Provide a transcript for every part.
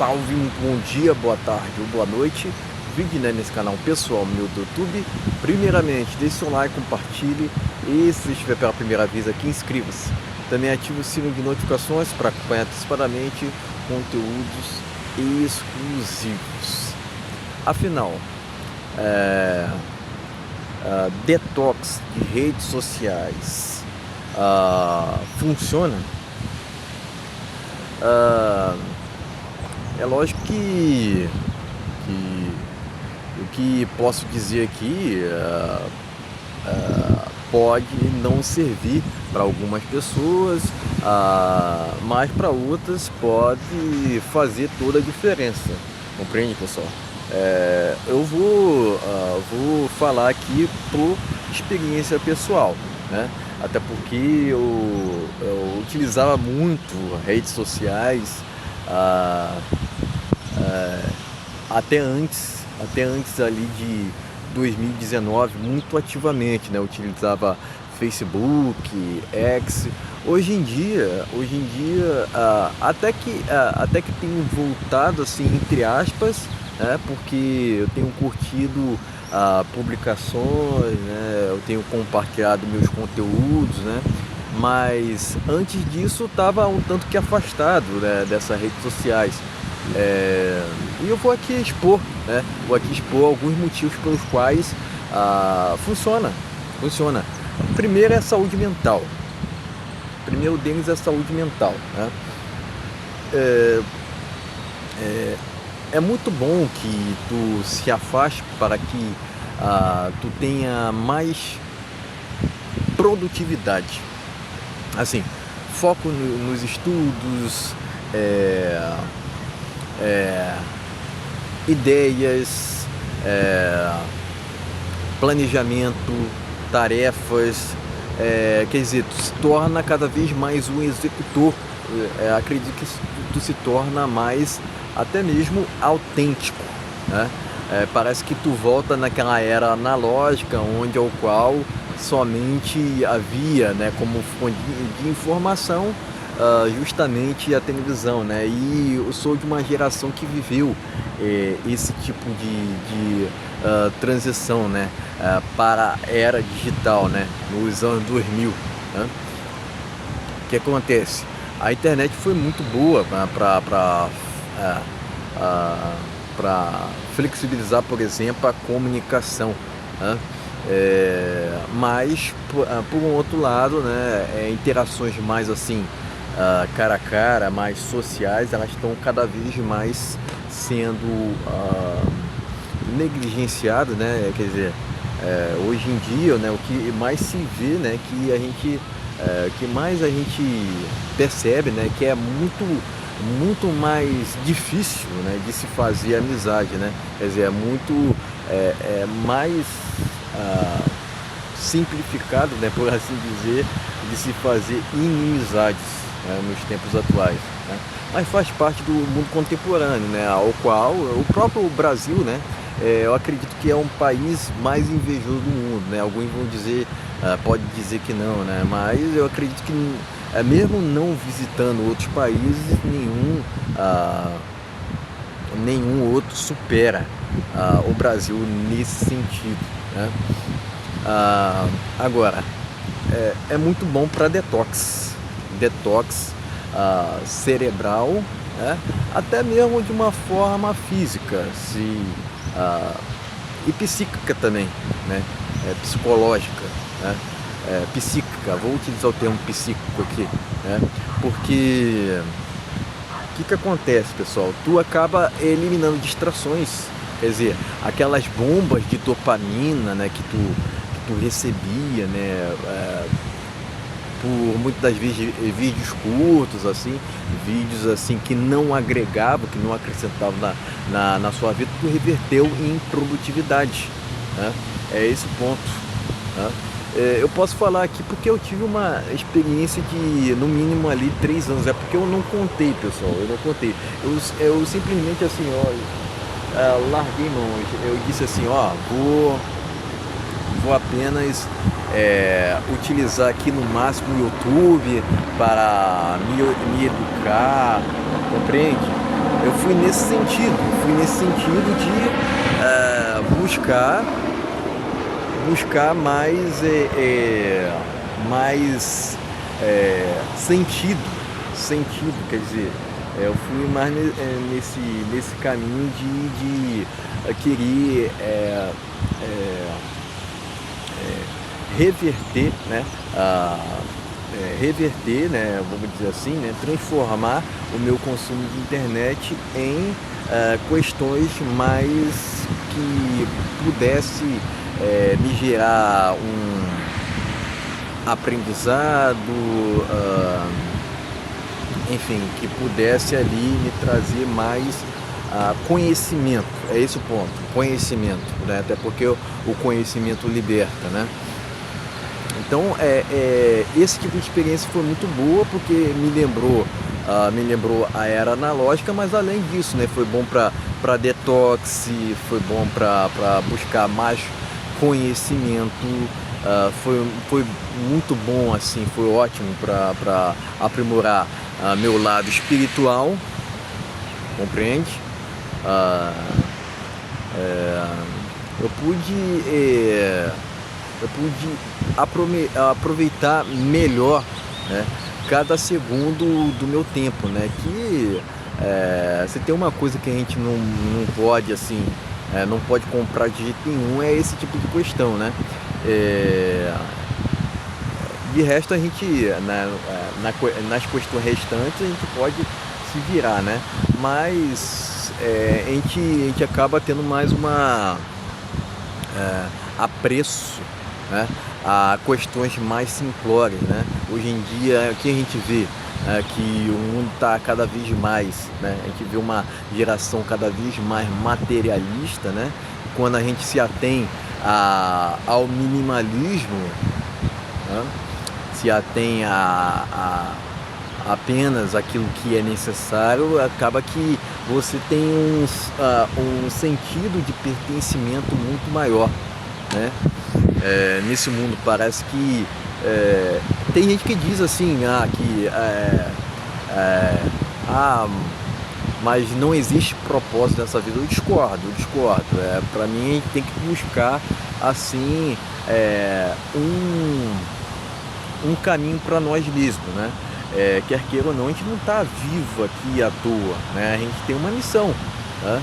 salve, um bom dia, boa tarde ou boa noite. Vídeo, né, nesse canal pessoal meu do YouTube. Primeiramente, deixe seu like, compartilhe e se estiver pela primeira vez aqui, inscreva-se. Também ative o sino de notificações para acompanhar antecipadamente conteúdos exclusivos. Afinal, detox de redes sociais funciona? É lógico que o que posso dizer aqui pode não servir para algumas pessoas, mas para outras pode fazer toda a diferença. Compreende, pessoal? Eu vou falar aqui por experiência pessoal, né? Até porque eu utilizava muito redes sociais até antes ali de 2019, muito ativamente, né? Eu utilizava Facebook, X. Hoje em dia, até que tenho voltado, assim, entre aspas, né? Porque eu tenho curtido publicações, né? Eu tenho compartilhado meus conteúdos, né? Mas antes disso estava um tanto que afastado, né, dessas redes sociais. E eu vou aqui expor, né? Vou aqui expor alguns motivos pelos quais funciona. O primeiro é a saúde mental. O primeiro deles é a saúde mental, né? É muito bom que tu se afaste para que tu tenha mais produtividade. Assim, foco nos estudos, ideias, planejamento, tarefas, quer dizer, tu se torna cada vez mais um executor. Acredito que tu se torna mais até mesmo autêntico, né? Parece que tu volta naquela era analógica onde ao qual somente havia, né, como fonte de informação justamente a televisão, né? E eu sou de uma geração que viveu esse tipo de transição, né, para a era digital, né, nos anos 2000, né? O que acontece? A internet foi muito boa para flexibilizar, por exemplo, a comunicação, né? Mas por um outro lado, né, interações mais assim cara a cara, mais sociais, elas estão cada vez mais sendo negligenciadas, né? Quer dizer, hoje em dia, né, o que mais se vê, né, que mais a gente percebe, né, que é muito mais difícil, né, de se fazer amizade, né? Quer dizer, é mais simplificado, né, por assim dizer, de se fazer inimizades, né, nos tempos atuais, né? Mas faz parte do mundo contemporâneo, né, ao qual o próprio Brasil, né, eu acredito que é um país mais invejoso do mundo, né? Alguns vão dizer, pode dizer que não, né? Mas eu acredito que mesmo não visitando outros países, nenhum outro supera o Brasil nesse sentido, né? Agora, é muito bom para detox cerebral, né? Até mesmo de uma forma física, e psíquica também, né? Psicológica, né? Psíquica, vou utilizar o termo psíquico aqui, né? Porque o que acontece, pessoal? Tu acaba eliminando distrações, quer dizer, aquelas bombas de dopamina, né, que tu recebia, né, por muitas das vezes vídeos curtos, assim, vídeos assim que não agregavam, que não acrescentavam na sua vida, tu reverteu em produtividade, né? É esse o ponto, né? Eu posso falar aqui porque eu tive uma experiência de no mínimo ali 3 anos, é porque eu não contei, pessoal, eu simplesmente assim, larguei mão, eu disse assim, vou apenas utilizar aqui no máximo o YouTube para me educar, compreende? eu fui nesse sentido de buscar mais sentido, quer dizer, eu fui mais nesse caminho de querer reverter, né, vamos dizer assim, né, transformar o meu consumo de internet em questões mais que pudesse me gerar um aprendizado, enfim, que pudesse ali me trazer mais conhecimento. É esse o ponto, conhecimento, né? Até porque o conhecimento liberta, né? Então, esse tipo de experiência foi muito boa, porque me lembrou a era analógica, mas além disso, né, foi bom para detox, foi bom para buscar mais conhecimento, foi muito bom, assim, foi ótimo para aprimorar meu lado espiritual, compreende? Eu pude aproveitar melhor, né, cada segundo do meu tempo, né? Que se tem uma coisa que a gente não pode, assim, não pode comprar de jeito nenhum, é esse tipo de questão, né? De resto, a gente, nas questões restantes, a gente pode se virar, né? Mas a gente acaba tendo mais apreço, né, a questões mais simplórias, né? Hoje em dia, o que a gente vê que o mundo está cada vez mais, né? A gente vê uma geração cada vez mais materialista, né? Quando a gente se atém ao minimalismo, né, se atém a apenas aquilo que é necessário, acaba que você tem um sentido de pertencimento muito maior, né? Nesse mundo parece que tem gente que diz assim, mas não existe propósito nessa vida. Eu discordo. Para mim, a gente tem que buscar assim um caminho para nós mesmos, né? Quer queira ou não, a gente não está vivo aqui à toa, né? A gente tem uma missão, né?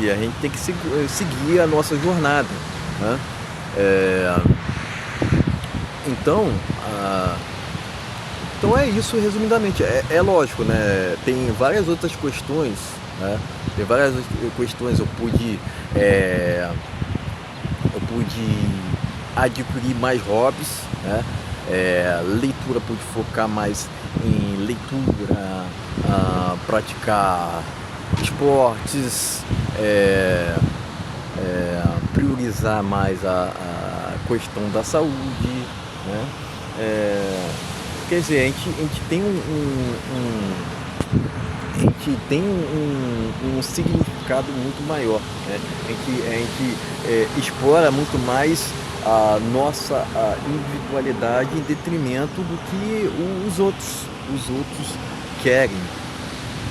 E a gente tem que seguir a nossa jornada, né? Então é isso, resumidamente. É lógico, né? Tem várias outras questões, né? Eu pude adquirir mais hobbies, né? Leitura, pude focar mais em leitura, praticar esportes, priorizar mais a questão da saúde, né? Quer dizer, a gente tem um significado muito maior, né? A gente explora muito mais a nossa individualidade em detrimento do que os outros querem,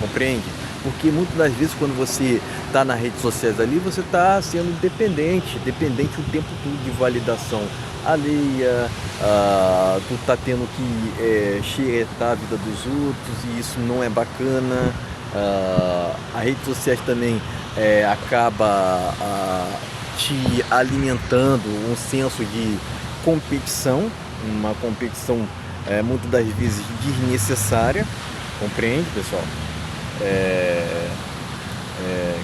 compreende? Porque muitas das vezes, quando você está nas redes sociais ali, você está sendo dependente o tempo todo de validação alheia, tu está tendo que xeretar a vida dos outros, e isso não é bacana. As redes sociais também acaba te alimentando um senso de competição, uma competição muitas das vezes desnecessária, compreende, pessoal?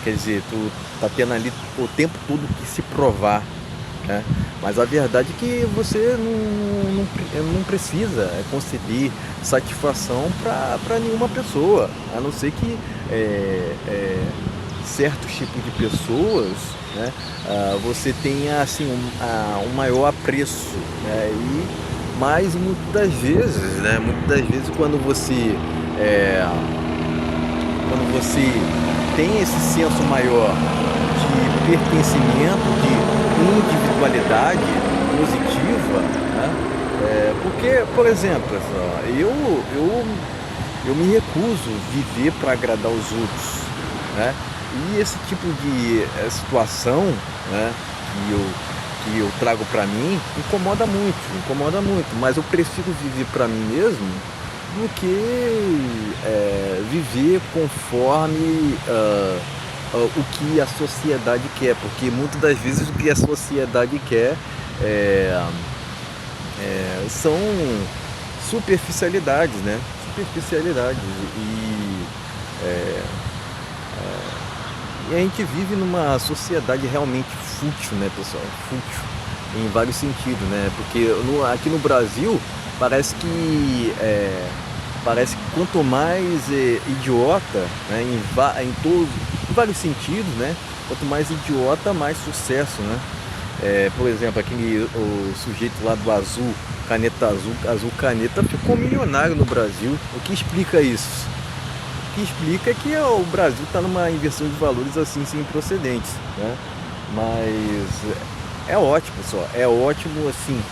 Quer dizer, tu tá tendo ali o tempo todo que se provar, né? Mas a verdade é que você não precisa conceder satisfação para nenhuma pessoa, a não ser que certos tipos de pessoas, né, você tenha assim um maior apreço, né? Mas muitas das vezes quando você tem esse senso maior de pertencimento, de individualidade positiva, né? Porque, por exemplo, eu Eu me recuso a viver para agradar os outros, né? E esse tipo de situação, né, que eu trago para mim incomoda muito, mas eu prefiro viver para mim mesmo do que viver conforme o que a sociedade quer, porque muitas das vezes o que a sociedade quer é, são superficialidades, né? Superficialidades é, e a gente vive numa sociedade realmente fútil, né, pessoal? Fútil em vários sentidos, né? Porque aqui no Brasil parece que quanto mais idiota, né, em vários sentidos, né? Quanto mais idiota, mais sucesso, né? Por exemplo, o sujeito lá do Azul Caneta ficou milionário no Brasil. O que explica isso? O que explica é que o Brasil está numa inversão de valores assim sem precedentes, né? Mas é ótimo, pessoal. É ótimo assim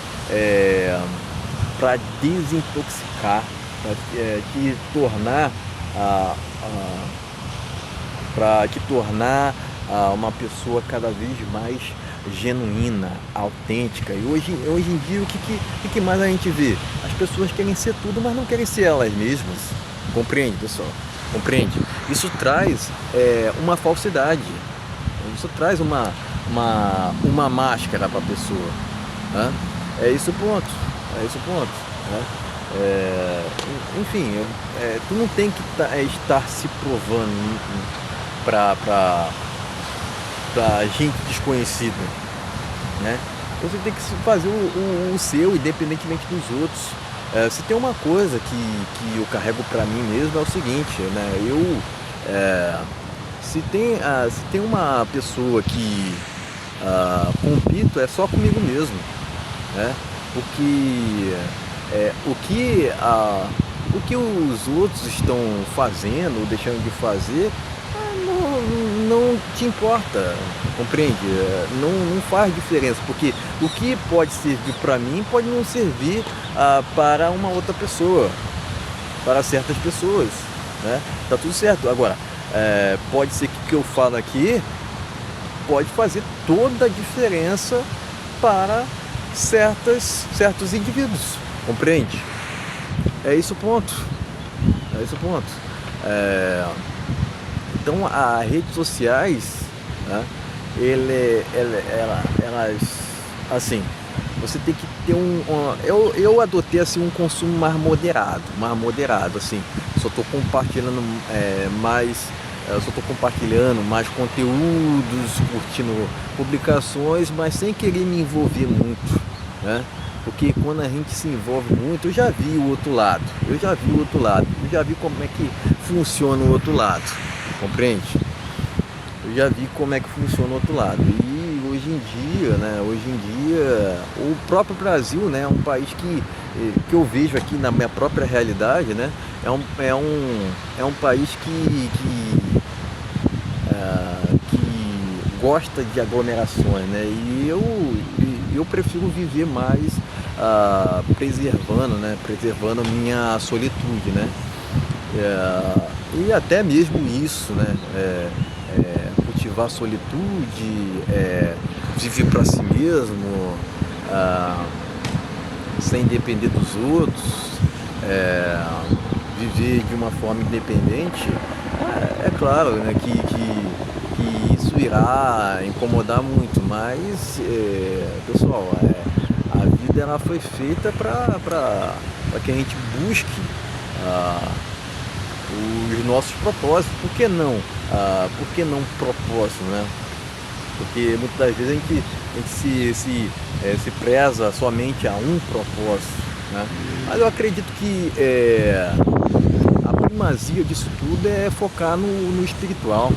para desintoxicar, para te tornar uma pessoa cada vez mais genuína, autêntica. E hoje em dia o que mais a gente vê? As pessoas querem ser tudo, mas não querem ser elas mesmas. Compreende, pessoal? Compreende? Isso traz uma falsidade. Isso traz uma máscara para a pessoa, né? É esse o ponto. Né? Enfim, tu não tem que estar se provando para gente desconhecida, né? Você tem que fazer o seu, independentemente dos outros. Se tem uma coisa que eu carrego para mim mesmo, é o seguinte, né? Se tem uma pessoa que compito, é só comigo mesmo, né? Porque o que os outros estão fazendo ou deixando de fazer não te importa, compreende? Não faz diferença, porque o que pode servir para mim pode não servir para uma outra pessoa, para certas pessoas, né? Tá tudo certo. Agora, pode ser que o que eu falo aqui pode fazer toda a diferença para certos indivíduos, compreende? É esse o ponto. Então, as redes sociais, né, elas, assim, você tem que ter eu adotei assim um consumo mais moderado, assim. Só estou compartilhando mais conteúdos, curtindo publicações, mas sem querer me envolver muito, né? Porque quando a gente se envolve muito, eu já vi o outro lado, eu já vi como é que funciona o outro lado, compreende? Eu já vi como é que funciona o outro lado. E hoje em dia, o próprio Brasil, né, é um país que eu vejo aqui na minha própria realidade, né, é um país que gosta de aglomerações, né, e eu prefiro viver mais preservando a minha solitude, né, e até mesmo isso, né, cultivar a solitude, viver para si mesmo, sem depender dos outros, viver de uma forma independente. É claro, né, que isso irá incomodar muito, mas pessoal, a vida ela foi feita para que a gente busque os nossos propósitos. Por que não? Por que não propósito, né? Porque muitas das vezes a gente se preza somente a um propósito, né? Mas eu acredito que a primazia disso tudo é focar no espiritual.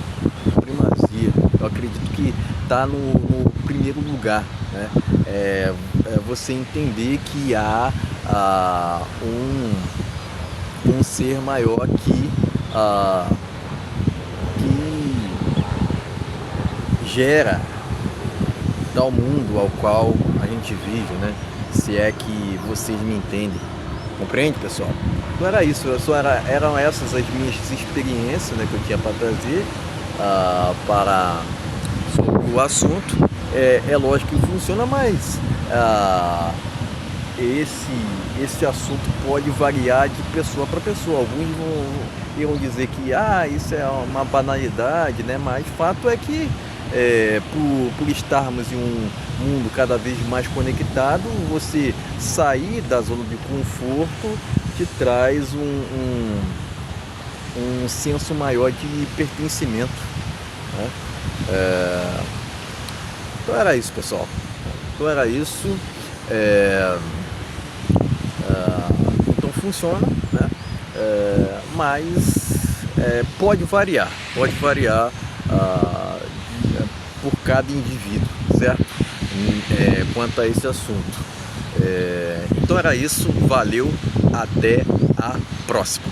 Primazia. Eu acredito que está no primeiro lugar, né? É você entender que há um ser maior que gera tal mundo ao qual a gente vive, né? Se é que vocês me entendem, Compreende, pessoal? Então era isso, eram essas as minhas experiências, né, que eu tinha para trazer sobre o assunto. É lógico que funciona, mas esse assunto pode variar de pessoa para pessoa. Alguns irão dizer que isso é uma banalidade, né? Mas fato é que por estarmos em um mundo cada vez mais conectado, você sair da zona de conforto te traz um senso maior de pertencimento, né? Então era isso, pessoal. Então era isso. Então funciona, né? Mas pode variar por cada indivíduo, certo? Quanto a esse assunto. Então era isso, valeu, até a próxima.